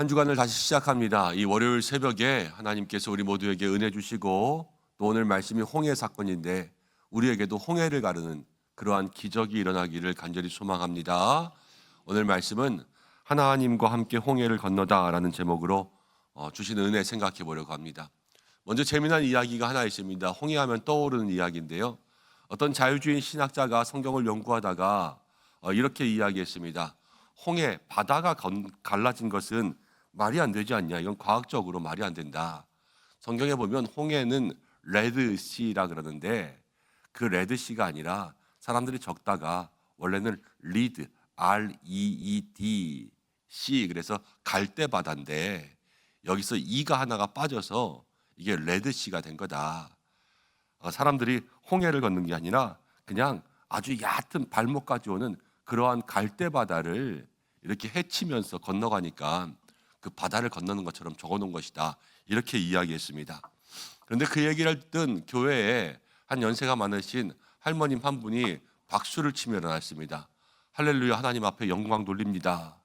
한 주간을 다시 시작합니다. 이 월요일 새벽에 하나님께서 우리 모두에게 은혜 주시고 또 오늘 말씀이 홍해 사건인데 우리에게도 홍해를 가르는 그러한 기적이 일어나기를 간절히 소망합니다. 오늘 말씀은 하나님과 함께 홍해를 건너다라는 제목으로 주신 은혜 생각해 보려고 합니다. 먼저 재미난 이야기가 하나 있습니다. 홍해하면 떠오르는 이야기인데요. 어떤 자유주의 신학자가 성경을 연구하다가 이렇게 이야기했습니다. 홍해 바다가 갈라진 것은 말이 안 되지 않냐? 이건 과학적으로 말이 안 된다. 성경에 보면 홍해는 레드시라 그러는데 그 레드시가 아니라 사람들이 적다가 원래는 리드 REED C 그래서 갈대바다인데 여기서 이가 하나가 빠져서 이게 레드시가 된 거다. 사람들이 홍해를 걷는 게 아니라 그냥 아주 얕은 발목까지 오는 그러한 갈대바다를 이렇게 헤치면서 건너가니까 그 바다를 건너는 것처럼 적어놓은 것이다. 이렇게 이야기했습니다. 그런데 그 얘기를 듣던 교회에 한 연세가 많으신 할머님 한 분이 박수를 치며 일어났습니다. 할렐루야, 하나님 앞에 영광 돌립니다.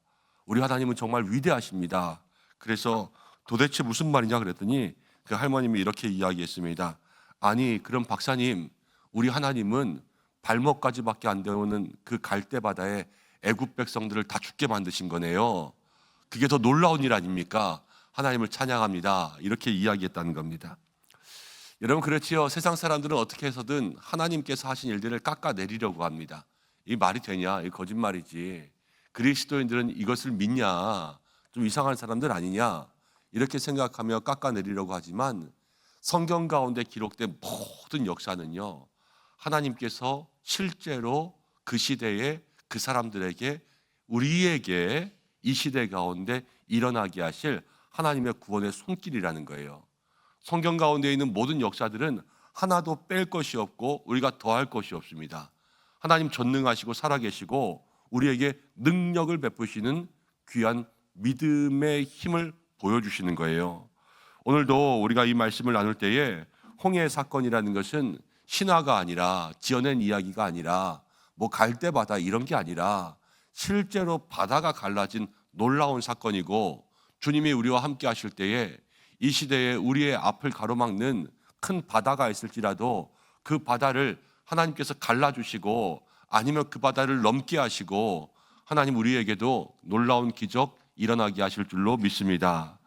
우리 하나님은 정말 위대하십니다. 그래서 도대체 무슨 말이냐 그랬더니 그 할머님이 이렇게 이야기했습니다. 아니, 그럼 박사님, 우리 하나님은 발목까지밖에 안 되는 그 갈대바다에 애굽 백성들을 다 죽게 만드신 거네요. 그게 더 놀라운 일 아닙니까? 하나님을 찬양합니다. 이렇게 이야기했다는 겁니다. 여러분 그렇지요. 세상 사람들은 어떻게 해서든 하나님께서 하신 일들을 깎아내리려고 합니다. 이 말이 되냐? 이 거짓말이지. 그리스도인들은 이것을 믿냐? 좀 이상한 사람들 아니냐? 이렇게 생각하며 깎아내리려고 하지만 성경 가운데 기록된 모든 역사는요. 하나님께서 실제로 그 시대에 그 사람들에게 우리에게 이 시대 가운데 일어나게 하실 하나님의 구원의 손길이라는 거예요. 성경 가운데 있는 모든 역사들은 하나도 뺄 것이 없고 우리가 더할 것이 없습니다. 하나님 전능하시고 살아계시고 우리에게 능력을 베푸시는 귀한 믿음의 힘을 보여주시는 거예요. 오늘도 우리가 이 말씀을 나눌 때에 홍해 사건이라는 것은 신화가 아니라 지어낸 이야기가 아니라 뭐 갈대바다 이런 게 아니라 실제로 바다가 갈라진 놀라운 사건이고 주님이 우리와 함께 하실 때에 이 시대에 우리의 앞을 가로막는 큰 바다가 있을지라도 그 바다를 하나님께서 갈라주시고 아니면 그 바다를 넘게 하시고 하나님 우리에게도 놀라운 기적 일어나게 하실 줄로 믿습니다.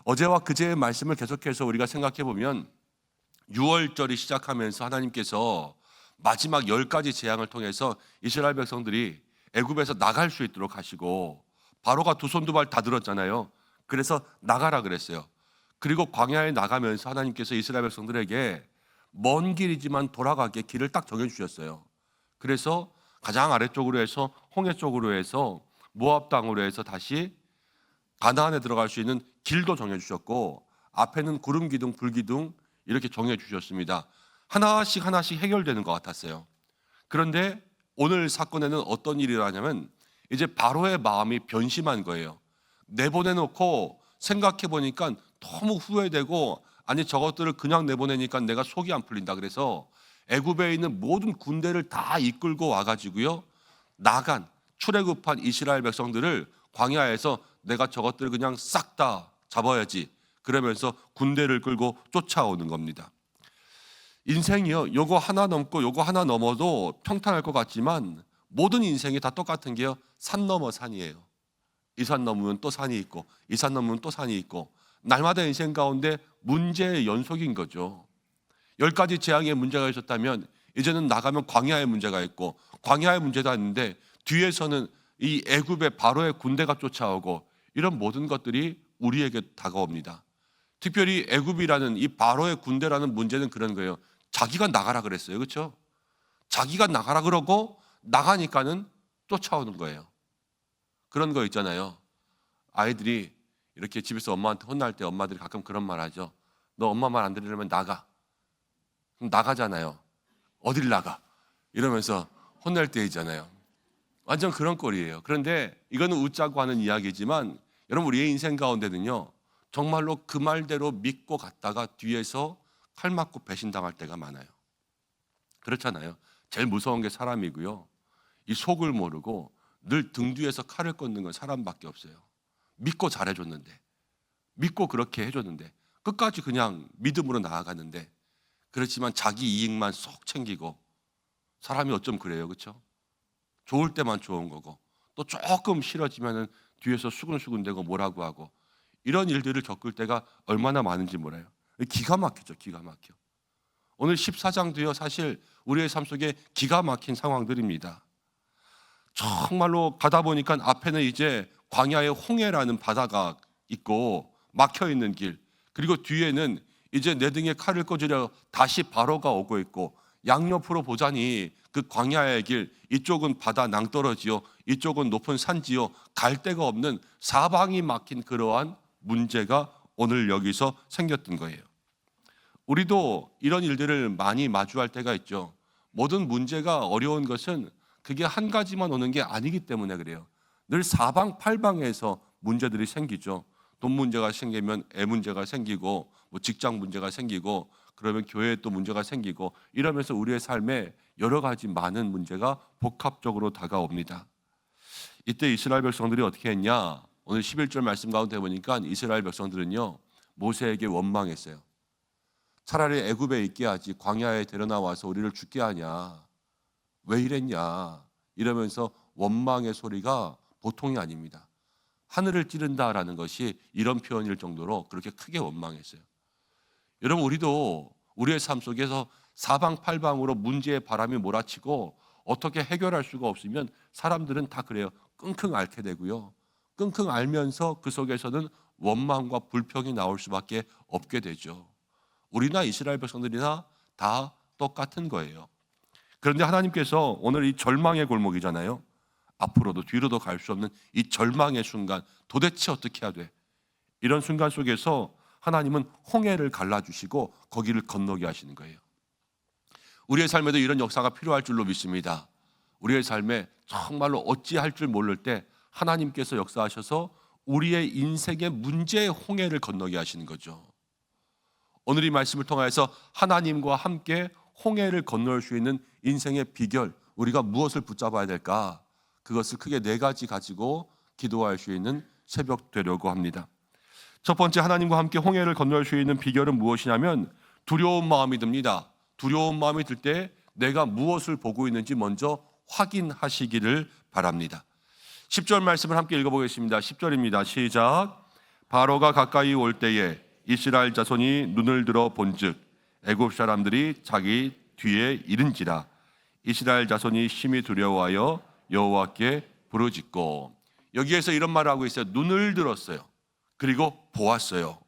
어제와 그제의 말씀을 계속해서 우리가 생각해 보면 6월절이 시작하면서 하나님께서 마지막 10가지 재앙을 통해서 이스라엘 백성들이 애굽에서 나갈 수 있도록 하시고 바로가 두 손 두 발 다 들었잖아요. 그래서 나가라 그랬어요. 그리고 광야에 나가면서 하나님께서 이스라엘 백성들에게 먼 길이지만 돌아가게 길을 딱 정해주셨어요. 그래서 가장 아래쪽으로 해서 홍해 쪽으로 해서 모압 땅으로 해서 다시 가나안에 들어갈 수 있는 길도 정해주셨고 앞에는 구름 기둥 불 기둥 이렇게 정해주셨습니다. 하나씩 하나씩 해결되는 것 같았어요. 그런데 오늘 사건에는 어떤 일이 일어나냐면 이제 바로의 마음이 변심한 거예요. 내보내놓고 생각해 보니까 너무 후회되고 아니 저것들을 그냥 내보내니까 내가 속이 안 풀린다. 그래서 애굽에 있는 모든 군대를 다 이끌고 와가지고요 나간 출애굽한 이스라엘 백성들을 광야에서 내가 저것들을 그냥 싹 다 잡아야지 그러면서 군대를 끌고 쫓아오는 겁니다. 인생이요 요거 하나 넘고 요거 하나 넘어도 평탄할 것 같지만 모든 인생이 다 똑같은 게요 산 넘어 산이에요. 이 산 넘으면 또 산이 있고 이 산 넘으면 또 산이 있고 날마다 인생 가운데 문제의 연속인 거죠. 10가지 재앙의 문제가 있었다면 이제는 나가면 광야의 문제가 있고 광야의 문제가 있는데 뒤에서는 이 애굽의 바로의 군대가 쫓아오고 이런 모든 것들이 우리에게 다가옵니다. 특별히 애굽이라는 이 바로의 군대라는 문제는 그런 거예요. 자기가 나가라 그랬어요. 그렇죠? 자기가 나가라 그러고 나가니까는 쫓아오는 거예요. 그런 거 있잖아요. 아이들이 이렇게 집에서 엄마한테 혼날 때 엄마들이 가끔 그런 말 하죠. 너 엄마 말 안 들으려면 나가. 그럼 나가잖아요. 어딜 나가? 이러면서 혼낼 때 있잖아요. 완전 그런 꼴이에요. 그런데 이거는 웃자고 하는 이야기지만 여러분 우리의 인생 가운데는요. 정말로 그 말대로 믿고 갔다가 뒤에서 칼 맞고 배신당할 때가 많아요. 그렇잖아요. 제일 무서운 게 사람이고요. 이 속을 모르고 늘 등 뒤에서 칼을 꽂는 건 사람밖에 없어요. 믿고 잘해줬는데, 믿고 그렇게 해줬는데, 끝까지 그냥 믿음으로 나아갔는데, 그렇지만 자기 이익만 쏙 챙기고, 사람이 어쩜 그래요, 그렇죠? 좋을 때만 좋은 거고, 또 조금 싫어지면은 뒤에서 수근수근대고 뭐라고 하고, 이런 일들을 겪을 때가 얼마나 많은지 몰라요. 기가 막히죠, 기가 막혀. 오늘 14장도요, 사실 우리의 삶 속에 기가 막힌 상황들입니다. 정말로 가다 보니까 앞에는 이제 광야의 홍해라는 바다가 있고 막혀 있는 길, 그리고 뒤에는 이제 내 등에 칼을 꽂으려 다시 바로가 오고 있고, 양옆으로 보자니 그 광야의 길, 이쪽은 바다 낭떠러지요, 이쪽은 높은 산지요, 갈 데가 없는 사방이 막힌 그러한 문제가 오늘 여기서 생겼던 거예요. 우리도 이런 일들을 많이 마주할 때가 있죠. 모든 문제가 어려운 것은 그게 한 가지만 오는 게 아니기 때문에 그래요. 늘 사방팔방에서 문제들이 생기죠. 돈 문제가 생기면 애 문제가 생기고, 뭐 직장 문제가 생기고, 그러면 교회에 또 문제가 생기고, 이러면서 우리의 삶에 여러 가지 많은 문제가 복합적으로 다가옵니다. 이때 이스라엘 백성들이 어떻게 했냐? 오늘 11절 말씀 가운데 보니까 이스라엘 백성들은요, 모세에게 원망했어요. 차라리 애굽에 있게 하지 광야에 데려나와서 우리를 죽게 하냐, 왜 이랬냐, 이러면서 원망의 소리가 보통이 아닙니다. 하늘을 찌른다라는 것이 이런 표현일 정도로 그렇게 크게 원망했어요. 여러분, 우리도 우리의 삶 속에서 사방팔방으로 문제의 바람이 몰아치고 어떻게 해결할 수가 없으면 사람들은 다 그래요. 끙끙 앓게 되고요, 끙끙 앓면서 그 속에서는 원망과 불평이 나올 수밖에 없게 되죠. 우리나 이스라엘 백성들이나 다 똑같은 거예요. 그런데 하나님께서 오늘 이 절망의 골목이잖아요. 앞으로도 뒤로도 갈 수 없는 이 절망의 순간, 도대체 어떻게 해야 돼? 이런 순간 속에서 하나님은 홍해를 갈라주시고 거기를 건너게 하시는 거예요. 우리의 삶에도 이런 역사가 필요할 줄로 믿습니다. 우리의 삶에 정말로 어찌할 줄 모를 때 하나님께서 역사하셔서 우리의 인생의 문제의 홍해를 건너게 하시는 거죠. 오늘 이 말씀을 통해서 하나님과 함께 홍해를 건널 수 있는 인생의 비결, 우리가 무엇을 붙잡아야 될까? 그것을 크게 4가지 가지고 기도할 수 있는 새벽 되려고 합니다. 첫 번째, 하나님과 함께 홍해를 건널 수 있는 비결은 무엇이냐면 두려운 마음이 듭니다. 두려운 마음이 들 때 내가 무엇을 보고 있는지 먼저 확인하시기를 바랍니다. 10절 말씀을 함께 읽어보겠습니다. 10절입니다. 시작. 바로가 가까이 올 때에 이스라엘 자손이 눈을 들어 본즉 애굽 사람들이 자기 뒤에 이른지라. 이스라엘 자손이 심히 두려워하여 여호와께 부르짖고. 여기에서 이런 말을 하고 있어요. 눈을 들었어요. 그리고 보았어요.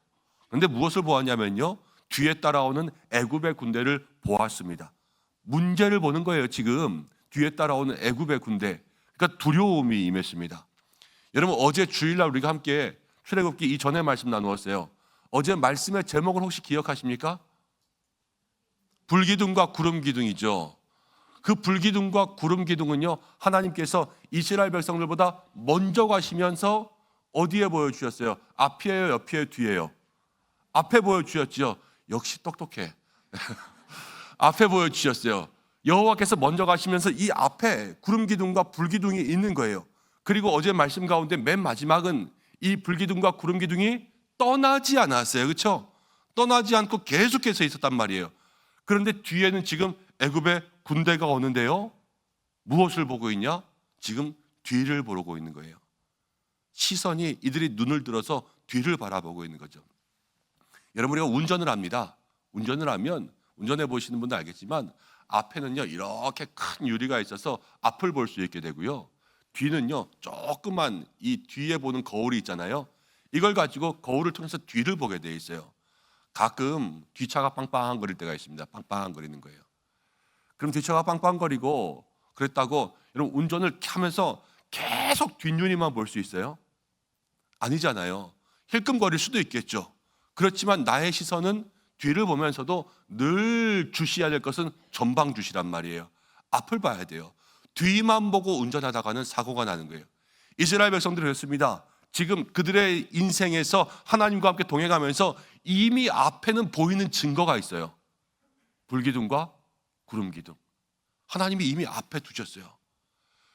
그런데 무엇을 보았냐면요, 뒤에 따라오는 애굽의 군대를 보았습니다. 문제를 보는 거예요. 지금 뒤에 따라오는 애굽의 군대, 그러니까 두려움이 임했습니다. 여러분, 어제 주일날 우리가 함께 출애굽기 이전에 말씀 나누었어요. 어제 말씀의 제목을 혹시 기억하십니까? 불기둥과 구름기둥이죠. 그 불기둥과 구름기둥은요, 하나님께서 이스라엘 백성들보다 먼저 가시면서 어디에 보여주셨어요? 앞이에요, 옆이에요, 뒤에요? 앞에 보여주셨죠. 역시 똑똑해. 앞에 보여주셨어요. 여호와께서 먼저 가시면서 이 앞에 구름기둥과 불기둥이 있는 거예요. 그리고 어제 말씀 가운데 맨 마지막은 이 불기둥과 구름기둥이 떠나지 않았어요. 그렇죠? 떠나지 않고 계속해서 있었단 말이에요. 그런데 뒤에는 지금 애굽의 군대가 오는데요, 무엇을 보고 있냐? 지금 뒤를 보고 있는 거예요. 시선이, 이들이 눈을 들어서 뒤를 바라보고 있는 거죠. 여러분, 우리가 운전을 합니다. 운전을 하면, 운전해 보시는 분도 알겠지만 앞에는요 이렇게 큰 유리가 있어서 앞을 볼 수 있게 되고요, 뒤는요 조그만 이 뒤에 보는 거울이 있잖아요. 이걸 가지고 거울을 통해서 뒤를 보게 돼 있어요. 가끔 뒷차가 빵빵거릴 때가 있습니다. 빵빵거리는 거예요. 그럼 뒷차가 빵빵거리고 그랬다고 여러분 운전을 하면서 계속 뒷유리만 볼 수 있어요? 아니잖아요. 힐끔거릴 수도 있겠죠. 그렇지만 나의 시선은 뒤를 보면서도 늘 주시해야 될 것은 전방 주시란 말이에요. 앞을 봐야 돼요. 뒤만 보고 운전하다가는 사고가 나는 거예요. 이스라엘 백성들이 그랬습니다. 지금 그들의 인생에서 하나님과 함께 동행하면서 이미 앞에는 보이는 증거가 있어요. 불기둥과 구름기둥. 하나님이 이미 앞에 두셨어요.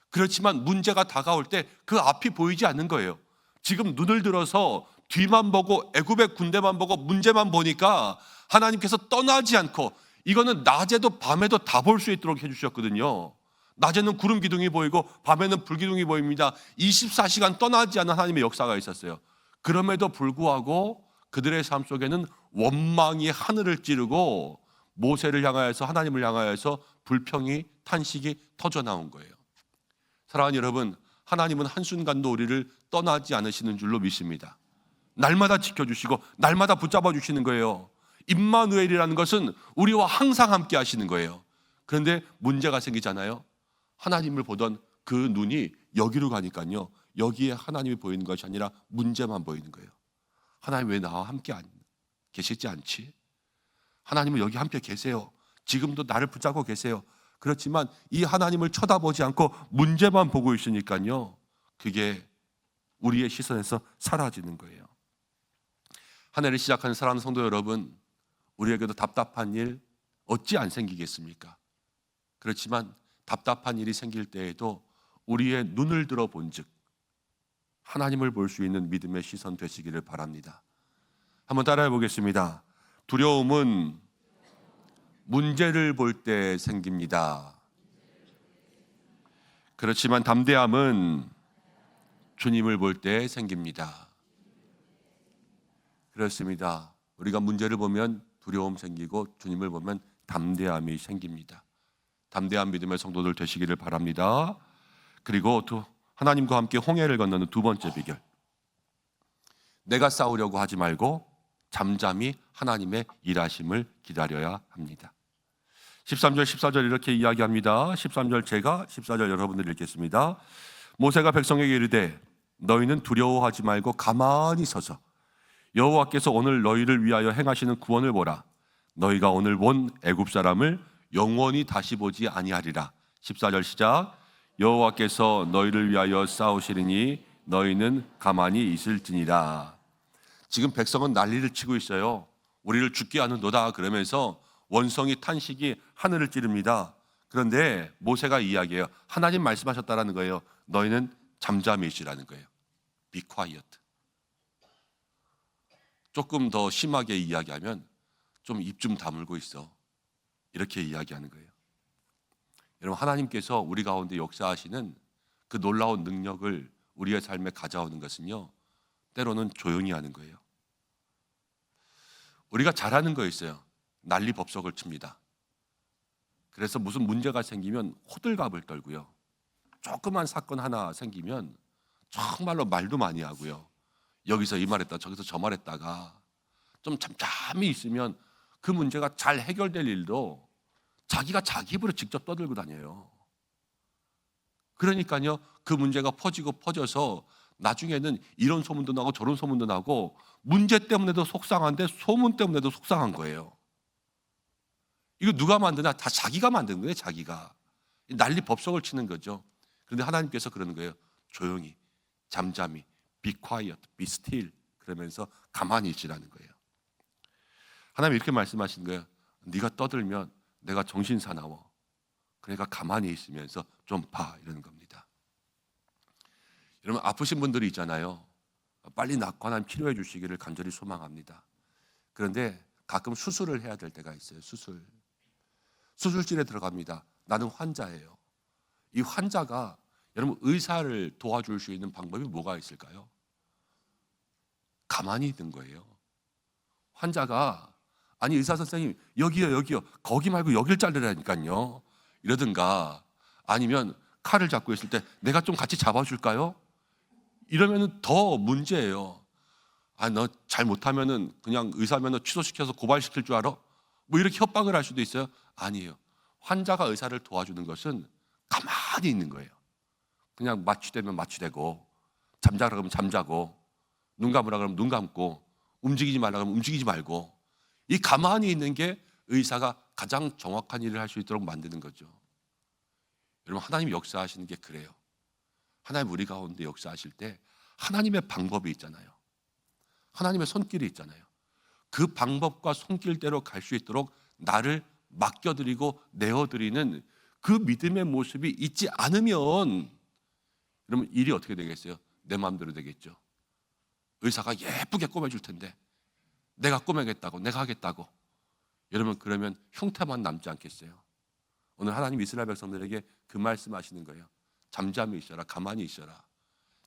그렇지만 문제가 다가올 때 그 앞이 보이지 않는 거예요. 지금 눈을 들어서 뒤만 보고 애굽의 군대만 보고 문제만 보니까 하나님께서 떠나지 않고 이거는 낮에도 밤에도 다 볼 수 있도록 해주셨거든요. 낮에는 구름 기둥이 보이고 밤에는 불기둥이 보입니다. 24시간 떠나지 않는 하나님의 역사가 있었어요. 그럼에도 불구하고 그들의 삶 속에는 원망이 하늘을 찌르고 모세를 향하여서 하나님을 향하여서 불평이 탄식이 터져 나온 거예요. 사랑하는 여러분, 하나님은 한순간도 우리를 떠나지 않으시는 줄로 믿습니다. 날마다 지켜주시고 날마다 붙잡아 주시는 거예요. 임마누엘이라는 것은 우리와 항상 함께 하시는 거예요. 그런데 문제가 생기잖아요. 하나님을 보던 그 눈이 여기로 가니까요, 여기에 하나님이 보이는 것이 아니라 문제만 보이는 거예요. 하나님 왜 나와 함께 계시지 않지? 하나님은 여기 함께 계세요. 지금도 나를 붙잡고 계세요. 그렇지만 이 하나님을 쳐다보지 않고 문제만 보고 있으니까요, 그게 우리의 시선에서 사라지는 거예요. 한 해를 시작하는 사랑하는 성도 여러분, 우리에게도 답답한 일 어찌 안 생기겠습니까? 그렇지만 답답한 일이 생길 때에도 우리의 눈을 들어 본즉 하나님을 볼 수 있는 믿음의 시선 되시기를 바랍니다. 한번 따라해 보겠습니다. 두려움은 문제를 볼 때 생깁니다. 그렇지만 담대함은 주님을 볼 때 생깁니다. 그렇습니다. 우리가 문제를 보면 두려움 생기고 주님을 보면 담대함이 생깁니다. 담대한 믿음의 성도들 되시기를 바랍니다. 그리고 또 하나님과 함께 홍해를 건너는 두 번째 비결, 내가 싸우려고 하지 말고 잠잠히 하나님의 일하심을 기다려야 합니다. 13절 14절 이렇게 이야기합니다. 13절 제가, 14절 여러분들 읽겠습니다. 모세가 백성에게 이르되 너희는 두려워하지 말고 가만히 서서 여호와께서 오늘 너희를 위하여 행하시는 구원을 보라. 너희가 오늘 본 애굽 사람을 영원히 다시 보지 아니하리라. 14절 시작. 여호와께서 너희를 위하여 싸우시리니 너희는 가만히 있을지니라. 지금 백성은 난리를 치고 있어요. 우리를 죽게 하는도다 그러면서 원성이 탄식이 하늘을 찌릅니다. 그런데 모세가 이야기해요. 하나님 말씀하셨다라는 거예요. 너희는 잠잠히 있으라는 거예요. Be quiet. 조금 더 심하게 이야기하면 좀 입 좀 다물고 있어. 이렇게 이야기하는 거예요. 여러분, 하나님께서 우리 가운데 역사하시는 그 놀라운 능력을 우리의 삶에 가져오는 것은요, 때로는 조용히 하는 거예요. 우리가 잘하는 거 있어요. 난리 법석을 칩니다. 그래서 무슨 문제가 생기면 호들갑을 떨고요. 조그만 사건 하나 생기면 정말로 말도 많이 하고요. 여기서 이 말했다 저기서 저 말했다가 좀 잠잠히 있으면 그 문제가 잘 해결될 일도 자기가 자기 입으로 직접 떠들고 다녀요. 그러니까요, 그 문제가 퍼지고 퍼져서 나중에는 이런 소문도 나고 저런 소문도 나고 문제 때문에도 속상한데 소문 때문에도 속상한 거예요. 이거 누가 만드나? 다 자기가 만든 거예요. 자기가 난리 법석을 치는 거죠. 그런데 하나님께서 그러는 거예요. 조용히, 잠잠히, be quiet, be still 그러면서 가만히 있으라는 거예요. 하나님 이렇게 말씀하시는 거예요. 네가 떠들면 내가 정신 사나워. 그러니까 가만히 있으면서 좀 봐, 이러는 겁니다. 여러분, 아프신 분들이 있잖아요. 빨리 낫고 하나님 치료해 주시기를 간절히 소망합니다. 그런데 가끔 수술을 해야 될 때가 있어요. 수술실에 들어갑니다. 나는 환자예요. 이 환자가 여러분 의사를 도와줄 수 있는 방법이 뭐가 있을까요? 가만히 있는 거예요. 환자가 아니 의사 선생님 여기요 거기 말고 여길 자르라니까요 이러든가, 아니면 칼을 잡고 있을 때 내가 좀 같이 잡아줄까요? 이러면 더 문제예요. 아, 너 잘 못하면은 그냥 의사면허 취소시켜서 고발시킬 줄 알아? 뭐 이렇게 협박을 할 수도 있어요. 아니에요. 환자가 의사를 도와주는 것은 가만히 있는 거예요. 그냥 마취되면 마취되고, 잠자라 그러면 잠자고, 눈 감으라 그러면 눈 감고, 움직이지 말라 그러면 움직이지 말고, 이 가만히 있는 게 의사가 가장 정확한 일을 할 수 있도록 만드는 거죠. 여러분, 하나님 역사하시는 게 그래요. 하나님 우리 가운데 역사하실 때 하나님의 방법이 있잖아요. 하나님의 손길이 있잖아요. 그 방법과 손길대로 갈 수 있도록 나를 맡겨드리고 내어드리는 그 믿음의 모습이 있지 않으면, 여러분 일이 어떻게 되겠어요? 내 마음대로 되겠죠. 의사가 예쁘게 꼬매줄 텐데 내가 꼬매겠다고, 내가 하겠다고. 여러분, 그러면 흉터만 남지 않겠어요? 오늘 하나님 이스라엘 백성들에게 그 말씀하시는 거예요. 잠잠히 있어라, 가만히 있어라.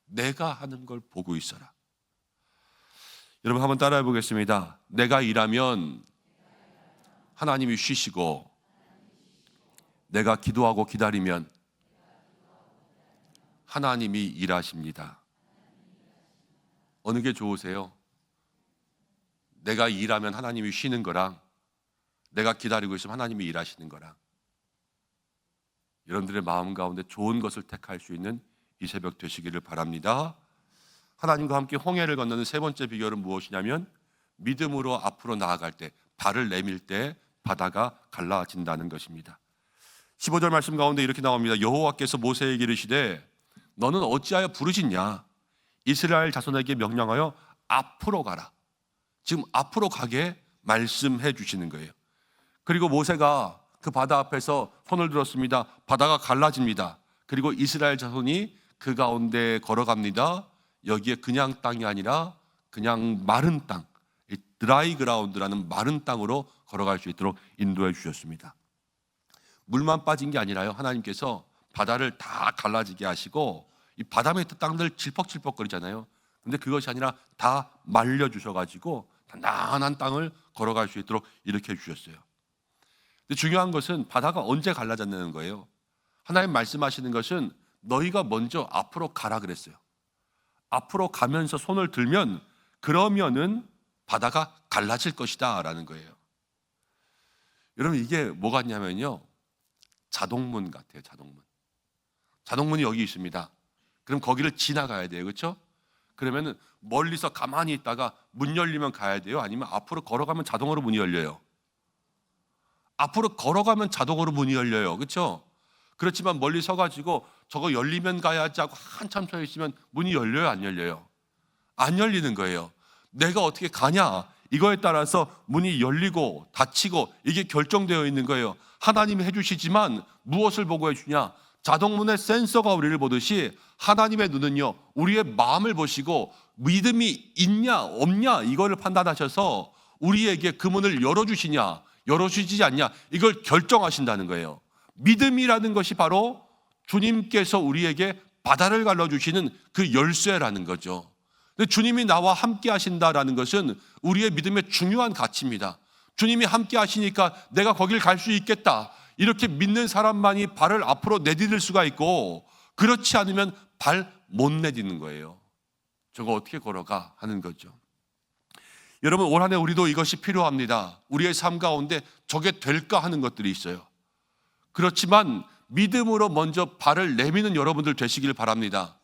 내가 하는 걸 보고 있어라. 여러분, 한번 따라해 보겠습니다. 내가 일하면 하나님이 쉬시고, 내가 기도하고 기다리면 하나님이 일하십니다. 어느 게 좋으세요? 내가 일하면 하나님이 쉬는 거랑 내가 기다리고 있으면 하나님이 일하시는 거랑. 여러분들의 마음 가운데 좋은 것을 택할 수 있는 이 새벽 되시기를 바랍니다. 하나님과 함께 홍해를 건너는 세 번째 비결은 무엇이냐면, 믿음으로 앞으로 나아갈 때, 발을 내밀 때 바다가 갈라진다는 것입니다. 15절 말씀 가운데 이렇게 나옵니다. 여호와께서 모세에게 이르시되 너는 어찌하여 부르짖냐? 이스라엘 자손에게 명령하여 앞으로 가라. 지금 앞으로 가게 말씀해 주시는 거예요. 그리고 모세가 그 바다 앞에서 손을 들었습니다. 바다가 갈라집니다. 그리고 이스라엘 자손이 그 가운데 걸어갑니다. 여기에 그냥 땅이 아니라 그냥 마른 땅, 드라이 그라운드라는 마른 땅으로 걸어갈 수 있도록 인도해 주셨습니다. 물만 빠진 게 아니라요, 하나님께서 바다를 다 갈라지게 하시고 이 바다 밑에 땅들 질퍽질퍽거리잖아요. 근데 그것이 아니라 다 말려주셔가지고 단단한 땅을 걸어갈 수 있도록 이렇게 해주셨어요. 근데 중요한 것은 바다가 언제 갈라졌냐는 거예요. 하나님 말씀하시는 것은 너희가 먼저 앞으로 가라 그랬어요. 앞으로 가면서 손을 들면 그러면은 바다가 갈라질 것이다 라는 거예요. 여러분, 이게 뭐 같냐면요, 자동문 같아요. 자동문이 여기 있습니다. 그럼 거기를 지나가야 돼요. 그렇죠? 그러면은 멀리서 가만히 있다가 문 열리면 가야 돼요? 아니면 앞으로 걸어가면 자동으로 문이 열려요? 앞으로 걸어가면 자동으로 문이 열려요. 그렇죠? 그렇지만 멀리 서가지고 저거 열리면 가야지 하고 한참 서 있으면 문이 열려요? 안 열려요? 안 열리는 거예요. 내가 어떻게 가냐? 이거에 따라서 문이 열리고 닫히고 이게 결정되어 있는 거예요. 하나님이 해주시지만 무엇을 보고 해주냐? 자동문의 센서가 우리를 보듯이 하나님의 눈은요, 우리의 마음을 보시고 믿음이 있냐 없냐 이거를 판단하셔서 우리에게 그 문을 열어주시냐 열어주시지 않냐 이걸 결정하신다는 거예요. 믿음이라는 것이 바로 주님께서 우리에게 바다를 갈라주시는 그 열쇠라는 거죠. 근데 주님이 나와 함께 하신다라는 것은 우리의 믿음의 중요한 가치입니다. 주님이 함께 하시니까 내가 거길 갈 수 있겠다, 이렇게 믿는 사람만이 발을 앞으로 내디딜 수가 있고, 그렇지 않으면 발 못 내딛는 거예요. 저거 어떻게 걸어가 하는 거죠. 여러분, 올 한 해 우리도 이것이 필요합니다. 우리의 삶 가운데 저게 될까 하는 것들이 있어요. 그렇지만 믿음으로 먼저 발을 내미는 여러분들 되시길 바랍니다.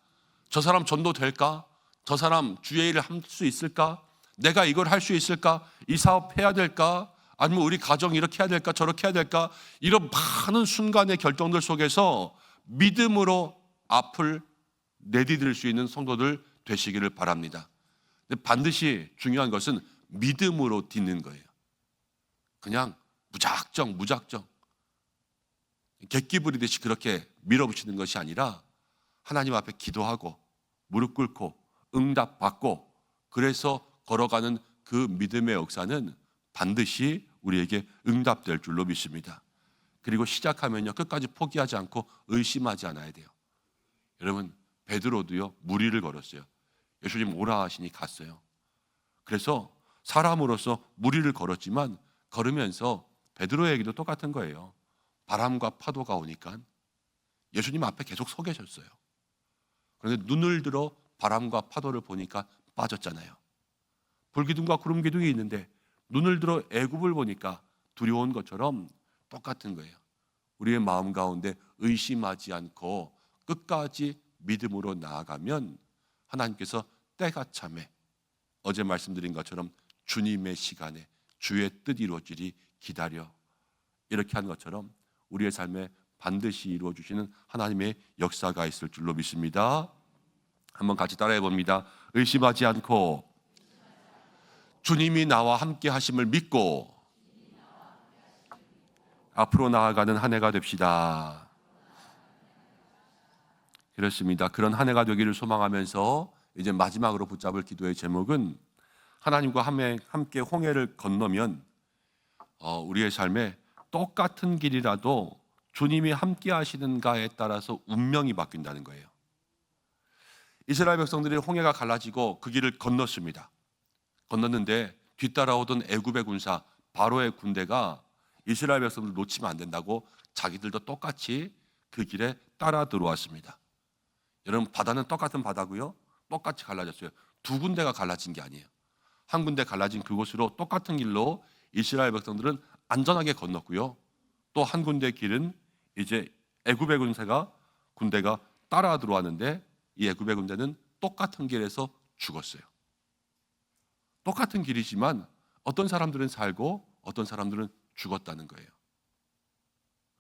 저 사람 전도 될까? 저 사람 주의 일을 할 수 있을까? 내가 이걸 할 수 있을까? 이 사업 해야 될까? 아니면 우리 가정 이렇게 해야 될까? 저렇게 해야 될까? 이런 많은 순간의 결정들 속에서 믿음으로 앞을 내디딜 수 있는 성도들 되시기를 바랍니다. 근데 반드시 중요한 것은 믿음으로 딛는 거예요. 그냥 무작정 객기 부리듯이 그렇게 밀어붙이는 것이 아니라 하나님 앞에 기도하고 무릎 꿇고 응답받고 그래서 걸어가는 그 믿음의 역사는 반드시 우리에게 응답될 줄로 믿습니다. 그리고 시작하면요, 끝까지 포기하지 않고 의심하지 않아야 돼요. 여러분, 베드로도요 무리를 걸었어요. 예수님 오라 하시니 갔어요. 그래서 사람으로서 무리를 걸었지만 걸으면서 베드로에게도 똑같은 거예요. 바람과 파도가 오니까 예수님 앞에 계속 서 계셨어요. 그런데 눈을 들어 바람과 파도를 보니까 빠졌잖아요. 불기둥과 구름기둥이 있는데 눈을 들어 애굽을 보니까 두려운 것처럼 똑같은 거예요. 우리의 마음 가운데 의심하지 않고 끝까지 믿음으로 나아가면 하나님께서 때가 참에 어제 말씀드린 것처럼 주님의 시간에 주의 뜻 이루어지리 기다려, 이렇게 한 것처럼 우리의 삶에 반드시 이루어 주시는 하나님의 역사가 있을 줄로 믿습니다. 한번 같이 따라해 봅니다. 의심하지 않고 주님이 나와 함께 하심을 믿고 앞으로 나아가는 한 해가 됩시다. 그렇습니다. 그런 한 해가 되기를 소망하면서 이제 마지막으로 붙잡을 기도의 제목은 하나님과 함께 홍해를 건너면 우리의 삶에 똑같은 길이라도 주님이 함께 하시는가에 따라서 운명이 바뀐다는 거예요. 이스라엘 백성들이 홍해가 갈라지고 그 길을 건넜습니다. 건넜는데 뒤따라오던 애굽의 군사 바로의 군대가 이스라엘 백성들 놓치면 안 된다고 자기들도 똑같이 그 길에 따라 들어왔습니다. 여러분, 바다는 똑같은 바다고요. 똑같이 갈라졌어요. 두 군데가 갈라진 게 아니에요. 한 군데 갈라진 그곳으로 똑같은 길로 이스라엘 백성들은 안전하게 건넜고요. 또 한 군데 길은 이제 애굽의 군대가 따라 들어왔는데 이 애굽의 군대는 똑같은 길에서 죽었어요. 똑같은 길이지만 어떤 사람들은 살고 어떤 사람들은 죽었다는 거예요.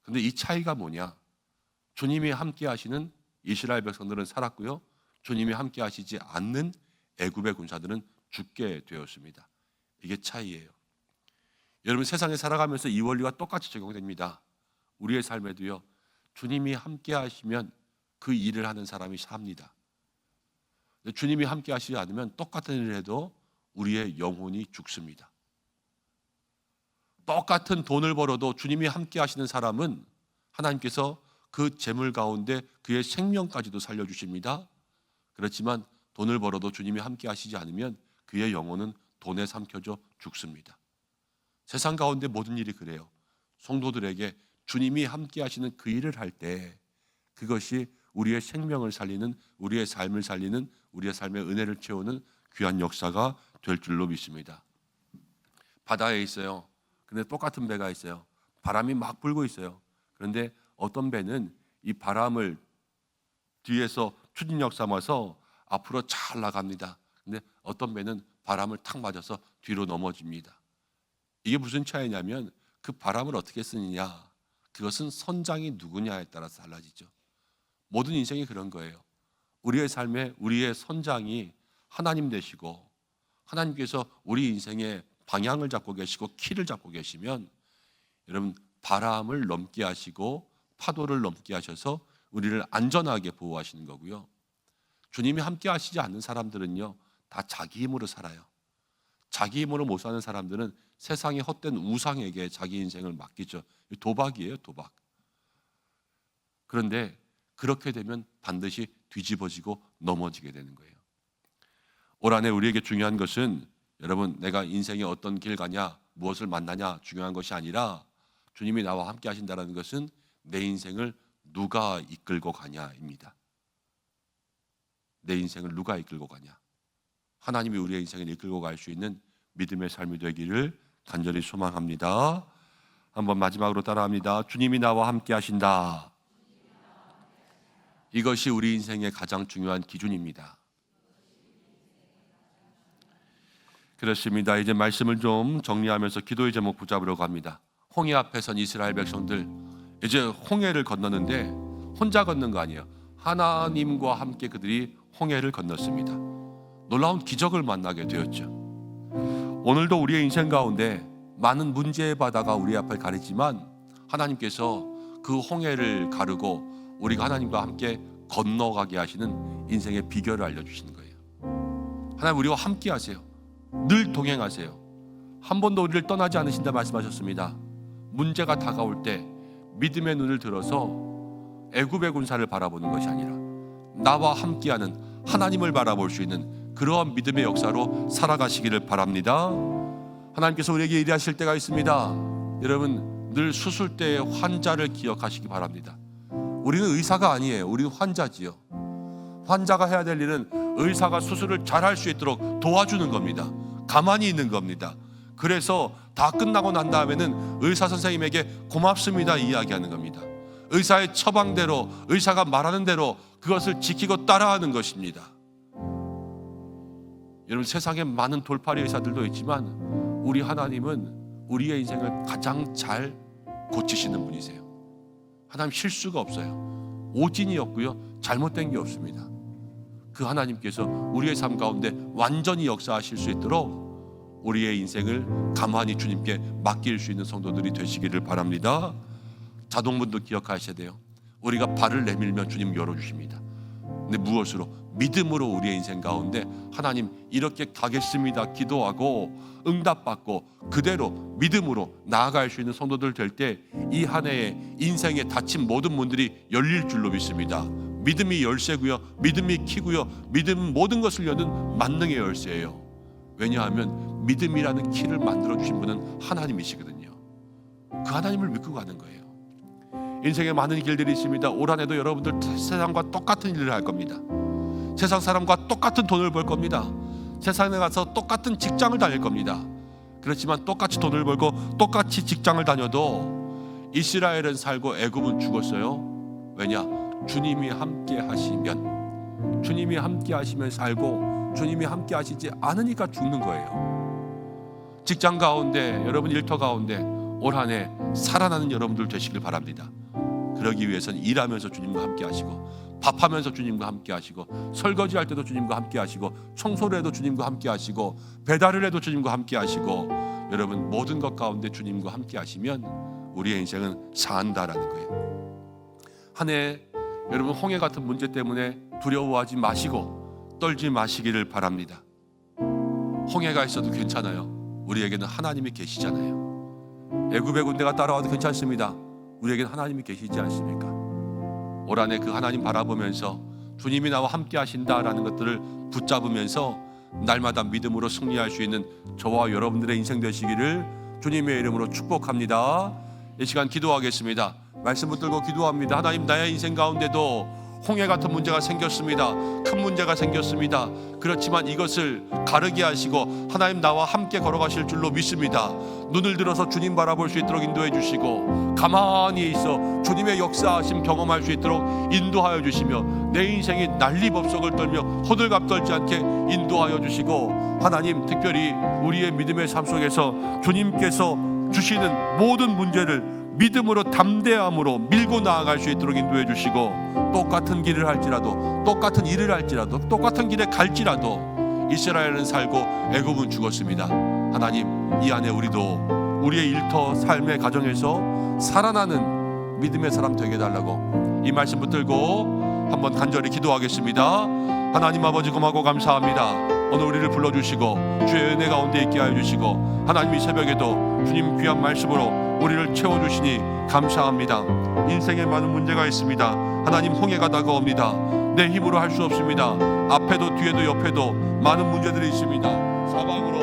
근데 이 차이가 뭐냐? 주님이 함께 하시는 이스라엘 백성들은 살았고요. 주님이 함께 하시지 않는 애굽의 군사들은 죽게 되었습니다. 이게 차이예요. 여러분, 세상에 살아가면서 이 원리가 똑같이 적용됩니다. 우리의 삶에도요. 주님이 함께 하시면 그 일을 하는 사람이 삽니다. 주님이 함께 하시지 않으면 똑같은 일을 해도 우리의 영혼이 죽습니다. 똑같은 돈을 벌어도 주님이 함께 하시는 사람은 하나님께서 그 재물 가운데 그의 생명까지도 살려주십니다. 그렇지만 돈을 벌어도 주님이 함께 하시지 않으면 그의 영혼은 돈에 삼켜져 죽습니다. 세상 가운데 모든 일이 그래요. 성도들에게 주님이 함께 하시는 그 일을 할 때 그것이 우리의 생명을 살리는, 우리의 삶을 살리는, 우리의 삶의 은혜를 채우는 귀한 역사가 될 줄로 믿습니다. 바다에 있어요. 근데 똑같은 배가 있어요. 바람이 막 불고 있어요. 그런데 어떤 배는 이 바람을 뒤에서 추진력 삼아서 앞으로 잘 나갑니다. 근데 어떤 배는 바람을 탁 맞아서 뒤로 넘어집니다. 이게 무슨 차이냐면 그 바람을 어떻게 쓰느냐, 그것은 선장이 누구냐에 따라서 달라지죠. 모든 인생이 그런 거예요. 우리의 삶에 우리의 선장이 하나님 되시고 하나님께서 우리 인생의 방향을 잡고 계시고 키를 잡고 계시면 여러분, 바람을 넘게 하시고 파도를 넘게 하셔서 우리를 안전하게 보호하시는 거고요. 주님이 함께 하시지 않는 사람들은요, 다 자기 힘으로 살아요. 자기 힘으로 못 사는 사람들은 세상의 헛된 우상에게 자기 인생을 맡기죠. 도박이에요, 도박. 그런데 그렇게 되면 반드시 뒤집어지고 넘어지게 되는 거예요. 올 한해 우리에게 중요한 것은 여러분, 내가 인생에 어떤 길 가냐, 무엇을 만나냐 중요한 것이 아니라 주님이 나와 함께 하신다는 것은 내 인생을 누가 이끌고 가냐입니다. 내 인생을 누가 이끌고 가냐. 하나님이 우리의 인생을 이끌고 갈 수 있는 믿음의 삶이 되기를 간절히 소망합니다. 한번 마지막으로 따라합니다. 주님이 나와 함께 하신다. 이것이 우리 인생의 가장 중요한 기준입니다. 그렇습니다. 이제 말씀을 좀 정리하면서 기도의 제목 붙잡으려고 합니다. 홍해 앞에 선 이스라엘 백성들, 이제 홍해를 건넜는데 혼자 건넌 거 아니에요. 하나님과 함께 그들이 홍해를 건넜습니다. 놀라운 기적을 만나게 되었죠. 오늘도 우리의 인생 가운데 많은 문제의 바다가 우리 앞을 가리지만 하나님께서 그 홍해를 가르고 우리가 하나님과 함께 건너가게 하시는 인생의 비결을 알려주시는 거예요. 하나님, 우리와 함께 하세요. 늘 동행하세요. 한 번도 우리를 떠나지 않으신다 말씀하셨습니다. 문제가 다가올 때 믿음의 눈을 들어서 애굽의 군사를 바라보는 것이 아니라 나와 함께하는 하나님을 바라볼 수 있는 그러한 믿음의 역사로 살아가시기를 바랍니다. 하나님께서 우리에게 일하실 때가 있습니다. 여러분, 늘 수술 때의 환자를 기억하시기 바랍니다. 우리는 의사가 아니에요. 우리는 환자지요. 환자가 해야 될 일은 의사가 수술을 잘할 수 있도록 도와주는 겁니다. 가만히 있는 겁니다. 그래서 다 끝나고 난 다음에는 의사 선생님에게 고맙습니다 이야기하는 겁니다. 의사의 처방대로, 의사가 말하는 대로 그것을 지키고 따라하는 것입니다. 여러분, 세상에 많은 돌팔이 의사들도 있지만 우리 하나님은 우리의 인생을 가장 잘 고치시는 분이세요. 하나님 실수가 없어요. 오진이 없고요, 잘못된 게 없습니다. 그 하나님께서 우리의 삶 가운데 완전히 역사하실 수 있도록 우리의 인생을 가만히 주님께 맡길 수 있는 성도들이 되시기를 바랍니다. 자동문도 기억하셔야 돼요. 우리가 발을 내밀면 주님 열어주십니다. 근데 무엇으로? 믿음으로 우리의 인생 가운데 하나님 이렇게 가겠습니다 기도하고 응답받고 그대로 믿음으로 나아갈 수 있는 성도들 될 때 이 한 해에 인생에 닫힌 모든 문들이 열릴 줄로 믿습니다. 믿음이 열쇠고요, 믿음이 키고요, 믿음 모든 것을 여는 만능의 열쇠예요. 왜냐하면 믿음이라는 키를 만들어 주신 분은 하나님이시거든요. 그 하나님을 믿고 가는 거예요. 인생에 많은 길들이 있습니다. 올 한 해도 여러분들 세상과 똑같은 일을 할 겁니다. 세상 사람과 똑같은 돈을 벌 겁니다. 세상에 가서 똑같은 직장을 다닐 겁니다. 그렇지만 똑같이 돈을 벌고 똑같이 직장을 다녀도 이스라엘은 살고 애굽은 죽었어요. 왜냐? 주님이 함께 하시면, 주님이 함께 하시면 살고 주님이 함께 하시지 않으니까 죽는 거예요. 직장 가운데, 여러분 일터 가운데 올 한 해 살아나는 여러분들 되시길 바랍니다. 그러기 위해서는 일하면서 주님과 함께 하시고, 밥하면서 주님과 함께 하시고, 설거지할 때도 주님과 함께 하시고, 청소를 해도 주님과 함께 하시고, 배달을 해도 주님과 함께 하시고, 여러분 모든 것 가운데 주님과 함께 하시면 우리의 인생은 산다라는 거예요. 한 해 여러분 홍해 같은 문제 때문에 두려워하지 마시고 떨지 마시기를 바랍니다. 홍해가 있어도 괜찮아요. 우리에게는 하나님이 계시잖아요. 애굽의 군대가 따라와도 괜찮습니다. 우리에게는 하나님이 계시지 않습니까? 올 한 해 그 하나님 바라보면서 주님이 나와 함께 하신다라는 것들을 붙잡으면서 날마다 믿음으로 승리할 수 있는 저와 여러분들의 인생 되시기를 주님의 이름으로 축복합니다. 이 시간 기도하겠습니다. 말씀 붙들고 기도합니다. 하나님, 나의 인생 가운데도 홍해 같은 문제가 생겼습니다. 큰 문제가 생겼습니다. 그렇지만 이것을 가르게 하시고 하나님 나와 함께 걸어가실 줄로 믿습니다. 눈을 들어서 주님 바라볼 수 있도록 인도해 주시고, 가만히 있어 주님의 역사하심 경험할 수 있도록 인도하여 주시며, 내 인생이 난리법석을 떨며 호들갑 떨지 않게 인도하여 주시고, 하나님 특별히 우리의 믿음의 삶 속에서 주님께서 주시는 모든 문제를 믿음으로 담대함으로 밀고 나아갈 수 있도록 인도해 주시고, 똑같은 길을 할지라도, 똑같은 일을 할지라도, 똑같은 길에 갈지라도 이스라엘은 살고 애굽은 죽었습니다. 하나님, 이 안에 우리도 우리의 일터 삶의 가정에서 살아나는 믿음의 사람 되게 해달라고 이 말씀 붙들고 한번 간절히 기도하겠습니다. 하나님 아버지 고맙고 감사합니다. 오늘 우리를 불러주시고 주의 은혜 가운데 있게 하여 주시고, 하나님 이 새벽에도 주님 귀한 말씀으로 우리를 채워주시니 감사합니다. 인생에 많은 문제가 있습니다. 하나님, 홍해가 다가옵니다. 내 힘으로 할 수 없습니다. 앞에도 뒤에도 옆에도 많은 문제들이 있습니다. 사방으로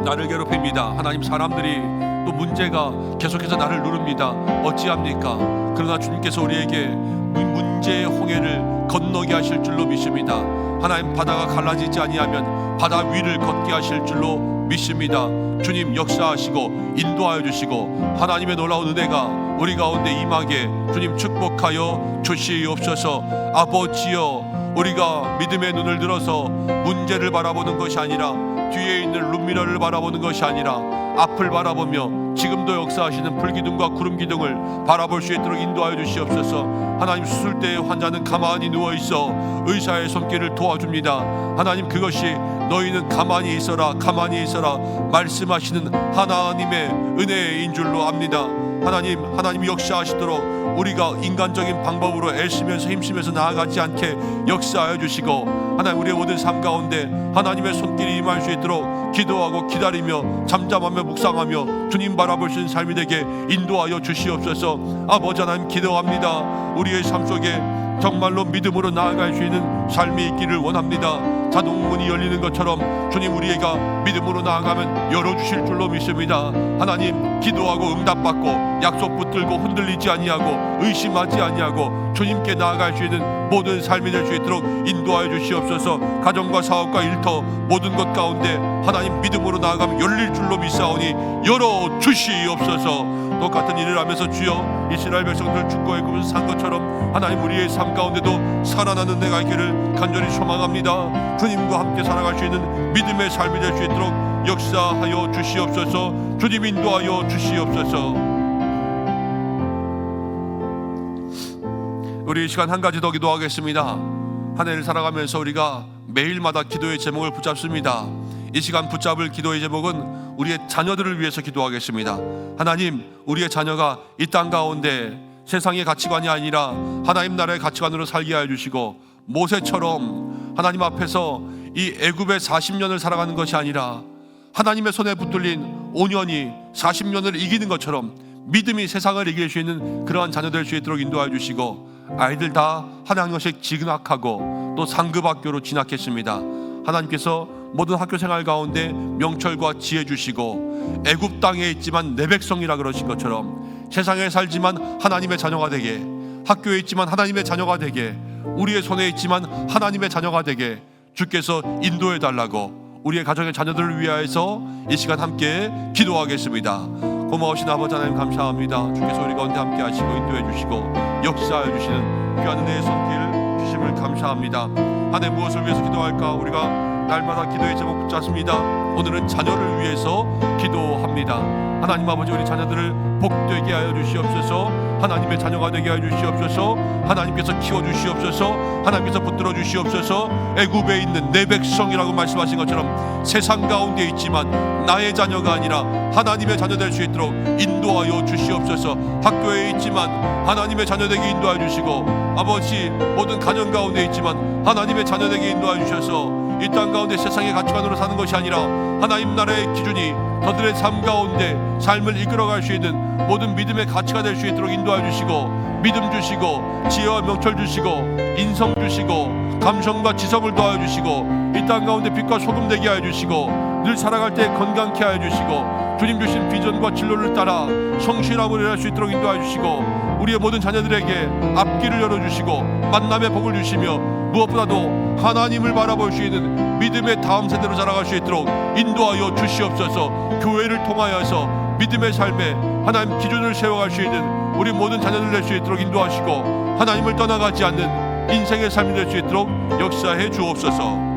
나를 괴롭힙니다. 하나님, 사람들이 또 문제가 계속해서 나를 누릅니다. 어찌합니까? 그러나 주님께서 우리에게 문제의 홍해를 건너게 하실 줄로 믿습니다. 하나님, 바다가 갈라지지 아니하면 바다 위를 걷게 하실 줄로 믿습니다. 주님 역사하시고 인도하여 주시고, 하나님의 놀라운 은혜가 우리 가운데 임하게 주님 축복하여 주시옵소서. 아버지여, 우리가 믿음의 눈을 들어서 문제를 바라보는 것이 아니라, 뒤에 있는 룸미러를 바라보는 것이 아니라 앞을 바라보며 지금도 역사하시는 불기둥과 구름기둥을 바라볼 수 있도록 인도하여 주시옵소서. 하나님, 수술대의 환자는 가만히 누워있어 의사의 손길을 도와줍니다. 하나님, 그것이 너희는 가만히 있어라, 가만히 있어라 말씀하시는 하나님의 은혜인 줄로 압니다. 하나님 역사하시도록 우리가 인간적인 방법으로 애쓰면서 힘쓰면서 나아가지 않게 역사하여 주시고, 하나님 우리의 모든 삶 가운데 하나님의 손길이 임할 수 있도록 기도하고 기다리며 잠잠하며 묵상하며 주님 바라볼 수 있는 삶이 되게 인도하여 주시옵소서. 아버지 하나님, 기도합니다. 우리의 삶 속에 정말로 믿음으로 나아갈 수 있는 삶이 있기를 원합니다. 자동문이 열리는 것처럼 주님, 우리가 믿음으로 나아가면 열어주실 줄로 믿습니다. 하나님, 기도하고 응답받고 약속 붙들고 흔들리지 아니하고 의심하지 아니하고 주님께 나아갈 수 있는 모든 삶이 될 수 있도록 인도하여 주시옵소서. 가정과 사업과 일터 모든 것 가운데 하나님 믿음으로 나아가면 열릴 줄로 믿사오니 열어주시옵소서. 똑같은 일을 하면서 주여, 이스라엘 백성들 죽고 애굽에서 산 것처럼 하나님 우리의 삶 가운데도 살아나는 내가 있기를 간절히 소망합니다. 주님과 함께 살아갈 수 있는 믿음의 삶이 될 수 있도록 역사하여 주시옵소서. 주님 인도하여 주시옵소서. 우리 이 시간 한 가지 더 기도하겠습니다. 한 해를 살아가면서 우리가 매일마다 기도의 제목을 붙잡습니다. 이 시간 붙잡을 기도의 제목은 우리의 자녀들을 위해서 기도하겠습니다. 하나님, 우리의 자녀가 이 땅 가운데 세상의 가치관이 아니라 하나님 나라의 가치관으로 살게 하여 주시고, 모세처럼 하나님 앞에서 이 애굽의 40년을 살아가는 것이 아니라 하나님의 손에 붙들린 5년이 40년을 이기는 것처럼 믿음이 세상을 이길 수 있는 그러한 자녀 될 수 있도록 인도하여 주시고, 아이들 다 한 학년씩 진학하고 또 상급 학교로 진학했습니다. 하나님께서 모든 학교 생활 가운데 명철과 지혜 주시고, 애굽 땅에 있지만 내 백성이라 그러신 것처럼 세상에 살지만 하나님의 자녀가 되게, 학교에 있지만 하나님의 자녀가 되게, 우리의 손에 있지만 하나님의 자녀가 되게 주께서 인도해 달라고 우리의 가정의 자녀들을 위하여서 이 시간 함께 기도하겠습니다. 고마우신 아버지 하나님 감사합니다. 주께서 우리 가운데 함께 하시고 인도해 주시고 역사해 주시는 귀한 은혜의 손길 주심을 감사합니다. 한 해 무엇을 위해서 기도할까? 우리가 날마다 기도의 제목 붙잡습니다. 오늘은 자녀를 위해서 기도합니다. 하나님 아버지, 우리 자녀들을 복되게 하여 주시옵소서. 하나님의 자녀가 되게 하여 주시옵소서. 하나님께서 키워주시옵소서. 하나님께서 붙들어 주시옵소서. 애굽에 있는 내 백성이라고 말씀하신 것처럼 세상 가운데 있지만 나의 자녀가 아니라 하나님의 자녀 될 수 있도록 인도하여 주시옵소서. 학교에 있지만 하나님의 자녀 되게 인도하여 주시고, 아버지 모든 가정 가운데 있지만 하나님의 자녀 되게 인도하여 주셔서 이 땅 가운데 세상의 가치관으로 사는 것이 아니라 하나님 나라의 기준이 저들의 삶 가운데 삶을 이끌어갈 수 있는 모든 믿음의 가치가 될 수 있도록 인도하여 주시고, 믿음 주시고 지혜와 명철 주시고 인성 주시고 감성과 지성을 더하여 주시고, 이 땅 가운데 빛과 소금 되게 하여 주시고, 늘 살아갈 때 건강케 하여 주시고, 주님 주신 비전과 진로를 따라 성실함을 일할 수 있도록 인도하여 주시고, 우리의 모든 자녀들에게 앞길을 열어주시고 만남의 복을 주시며, 무엇보다도 하나님을 바라볼 수 있는 믿음의 다음 세대로 자라갈 수 있도록 인도하여 주시옵소서. 교회를 통하여서 믿음의 삶에 하나님 기준을 세워갈 수 있는 우리 모든 자녀들 될 수 있도록 인도하시고, 하나님을 떠나가지 않는 인생의 삶이 될 수 있도록 역사해 주옵소서.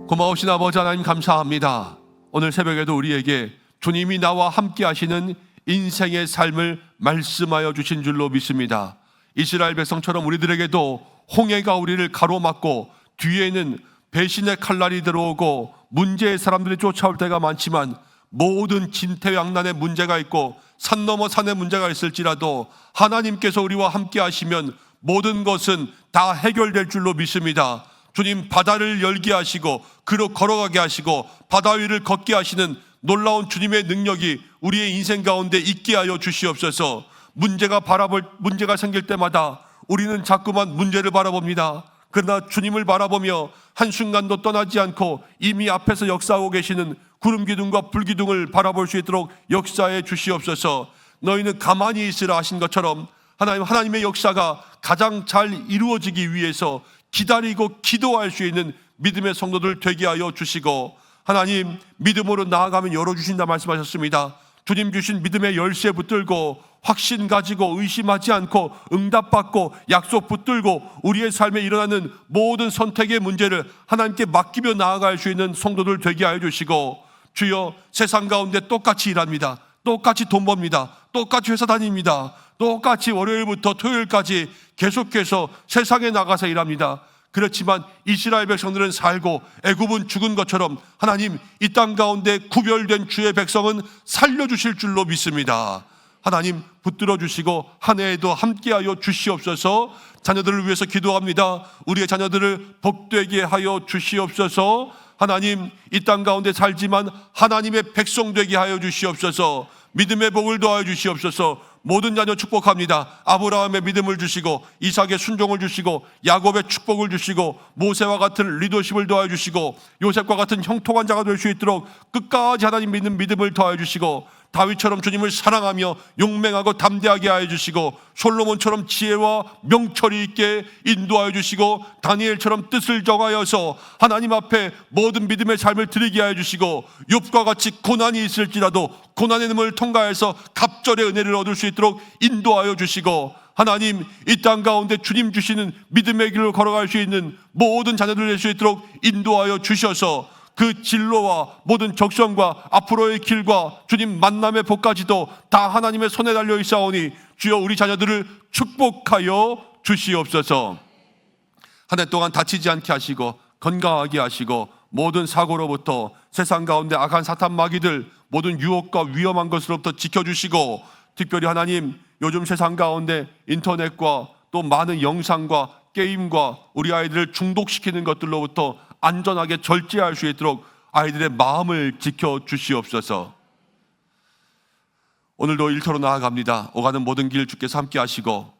고마우신 아버지 하나님 감사합니다. 오늘 새벽에도 우리에게 주님이 나와 함께 하시는 인생의 삶을 말씀하여 주신 줄로 믿습니다. 이스라엘 백성처럼 우리들에게도 홍해가 우리를 가로막고 뒤에는 배신의 칼날이 들어오고 문제의 사람들이 쫓아올 때가 많지만, 모든 진퇴양난의 문제가 있고 산 넘어 산의 문제가 있을지라도 하나님께서 우리와 함께 하시면 모든 것은 다 해결될 줄로 믿습니다. 주님, 바다를 열게 하시고 그로 걸어가게 하시고 바다 위를 걷게 하시는 놀라운 주님의 능력이 우리의 인생 가운데 있게 하여 주시옵소서. 문제가 생길 때마다 우리는 자꾸만 문제를 바라봅니다. 그러나 주님을 바라보며 한순간도 떠나지 않고 이미 앞에서 역사하고 계시는 구름 기둥과 불 기둥을 바라볼 수 있도록 역사해 주시옵소서. 너희는 가만히 있으라 하신 것처럼 하나님의 역사가 가장 잘 이루어지기 위해서 기다리고 기도할 수 있는 믿음의 성도들 되게 하여 주시고, 하나님 믿음으로 나아가면 열어주신다 말씀하셨습니다. 주님 주신 믿음의 열쇠 붙들고 확신 가지고 의심하지 않고 응답받고 약속 붙들고 우리의 삶에 일어나는 모든 선택의 문제를 하나님께 맡기며 나아갈 수 있는 성도들 되게 하여 주시고, 주여, 세상 가운데 똑같이 일합니다. 똑같이 돈 법니다. 똑같이 회사 다닙니다. 똑같이 월요일부터 토요일까지 계속해서 세상에 나가서 일합니다. 그렇지만 이스라엘 백성들은 살고 애굽은 죽은 것처럼 하나님, 이 땅 가운데 구별된 주의 백성은 살려주실 줄로 믿습니다. 하나님 붙들어 주시고 한 해에도 함께하여 주시옵소서. 자녀들을 위해서 기도합니다. 우리의 자녀들을 복되게 하여 주시옵소서. 하나님, 이 땅 가운데 살지만 하나님의 백성 되게 하여 주시옵소서. 믿음의 복을 더하여 주시옵소서. 모든 자녀 축복합니다. 아브라함의 믿음을 주시고 이삭의 순종을 주시고 야곱의 축복을 주시고 모세와 같은 리더십을 더하여 주시고 요셉과 같은 형통한 자가 될 수 있도록 끝까지 하나님 믿는 믿음을 더하여 주시고, 다윗처럼 주님을 사랑하며 용맹하고 담대하게 하여 주시고, 솔로몬처럼 지혜와 명철이 있게 인도하여 주시고, 다니엘처럼 뜻을 정하여서 하나님 앞에 모든 믿음의 삶을 드리게 하여 주시고, 욥과 같이 고난이 있을지라도 고난의 沼을 통과해서 갑절의 은혜를 얻을 수 있도록 인도하여 주시고, 하나님, 이 땅 가운데 주님 주시는 믿음의 길로 걸어갈 수 있는 모든 자녀들 될 수 있도록 인도하여 주셔서 그 진로와 모든 적성과 앞으로의 길과 주님 만남의 복까지도 다 하나님의 손에 달려 있사오니 주여, 우리 자녀들을 축복하여 주시옵소서. 한 해 동안 다치지 않게 하시고 건강하게 하시고 모든 사고로부터 세상 가운데 악한 사탄 마귀들 모든 유혹과 위험한 것으로부터 지켜주시고, 특별히 하나님 요즘 세상 가운데 인터넷과 또 많은 영상과 게임과 우리 아이들을 중독시키는 것들로부터 안전하게 절제할 수 있도록 아이들의 마음을 지켜주시옵소서. 오늘도 일터로 나아갑니다. 오가는 모든 길 주께서 함께 하시고,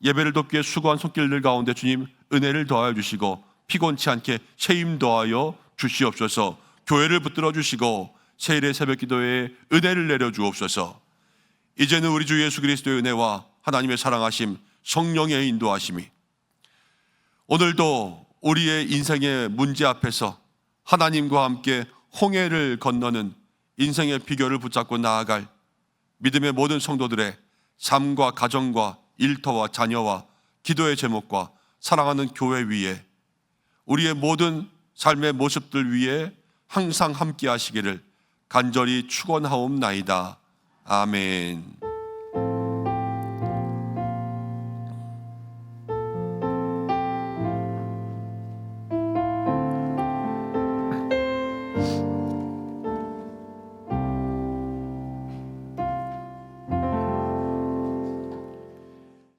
예배를 돕기에 수고한 손길들 가운데 주님 은혜를 더하여 주시고, 피곤치 않게 쉐임 더하여 주시옵소서. 교회를 붙들어 주시고 세일의 새벽 기도에 은혜를 내려 주옵소서. 이제는 우리 주 예수 그리스도의 은혜와 하나님의 사랑하심, 성령의 인도하심이 오늘도 우리의 인생의 문제 앞에서 하나님과 함께 홍해를 건너는 인생의 비결을 붙잡고 나아갈 믿음의 모든 성도들의 삶과 가정과 일터와 자녀와 기도의 제목과 사랑하는 교회 위에 우리의 모든 삶의 모습들 위에 항상 함께 하시기를 간절히 축원하옵나이다. 아멘.